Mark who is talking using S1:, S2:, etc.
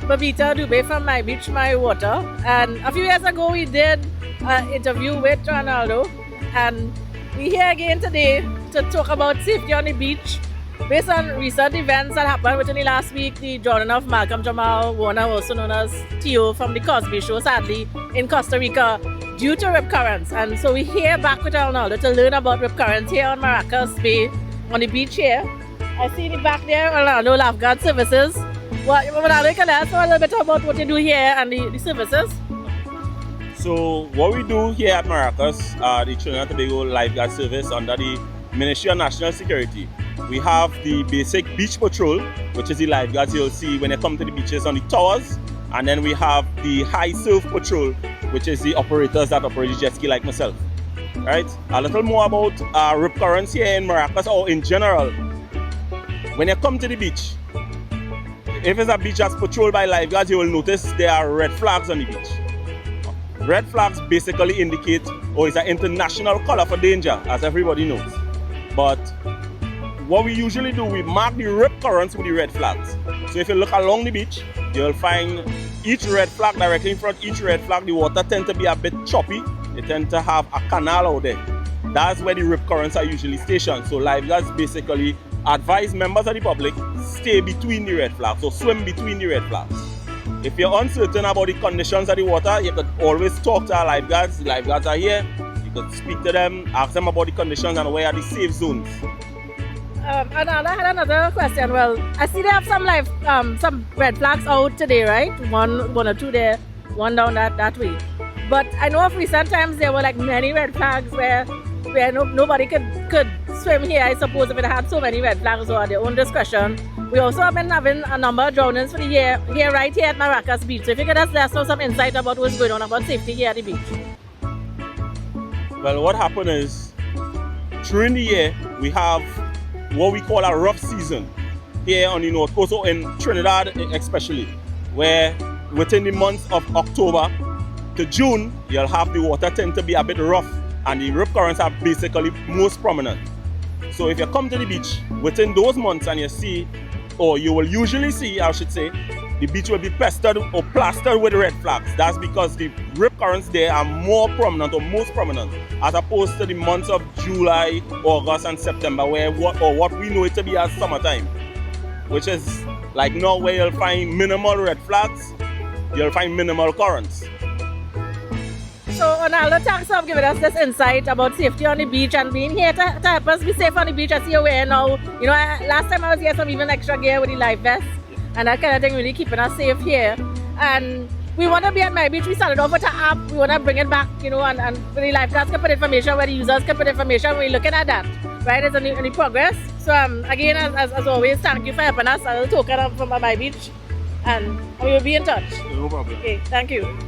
S1: Babita Dubey from My Beach, My Water. And a few years ago, we did an interview with Ronaldo. And we're here again today to talk about safety on the beach. Based on recent events that happened within the last week, the drowning of Malcolm Jamal Warner, also known as Tio from the Cosby Show, sadly, in Costa Rica, due to rip currents. And so we're here back with Ronaldo to learn about rip currents here on Maracas Bay, on the beach here. I see in the back there, Ronaldo Lifeguard Services. Ronaldo, can I ask a little bit about what you do here and the services?
S2: So what we do here at Maracas, the Trinidad and Tobago Lifeguard Service under the Ministry of National Security. We have the basic beach patrol, which is the lifeguards you'll see when they come to the beaches on the towers. And then we have the high surf patrol, which is the operators that operate the jet ski like myself. Right? A little more about rip currents here in Maracas or in general. When you come to the beach, if it's a beach that's patrolled by lifeguards, you will notice there are red flags on the beach. Red flags basically indicate, it's an international color for danger, as everybody knows. But what we usually do, we mark the rip currents with the red flags. So if you look along the beach, you'll find each red flag directly in front. Each red flag, the water tends to be a bit choppy. They tend to have a canal out there. That's where the rip currents are usually stationed. So lifeguards basically advise members of the public stay between the red flags, so swim between the red flags. If you're uncertain about the conditions of the water, you could always talk to our lifeguards. The lifeguards are here. You could speak to them, ask them about the conditions and where are the safe zones.
S1: And I had another question. Well, I see they have some red flags out today, right? One or two there, one down that way. But I know of recent times there were like many red flags where nobody could swim here. I suppose if it had so many red flags or their own discretion. We also have been having a number of drownings for the year here right here at Maracas Beach. So if you could just let us know some insight about what's going on about safety here at the beach.
S2: Well, what happened is during the year we have what we call a rough season here on the North Coast, or in Trinidad especially, where within the months of October to June, you'll have the water tend to be a bit rough and the rip currents are basically most prominent. So if you come to the beach within those months and you see, or you will usually see, I should say, the beach will be pestered or plastered with red flags. That's because the rip currents there are more prominent or most prominent as opposed to the months of July, August and September, where what we know it to be as summertime, which is like now where you'll find minimal red flags, you'll find minimal currents.
S1: So Ronaldo, thanks for giving us this insight about safety on the beach and being here to help us be safe on the beach. I see you wearing now, last time I was here, some even extra gear with the life vest. And that kind of thing really keeping us safe here. And we want to be at My Beach. We started off with an app. We want to bring it back, and the lifeguards can put information where the users can put information. We're looking at that, right? It's any progress. So again, as always, thank you for helping us. A little token from My Beach. And we will be in touch.
S2: No problem.
S1: Okay, thank you.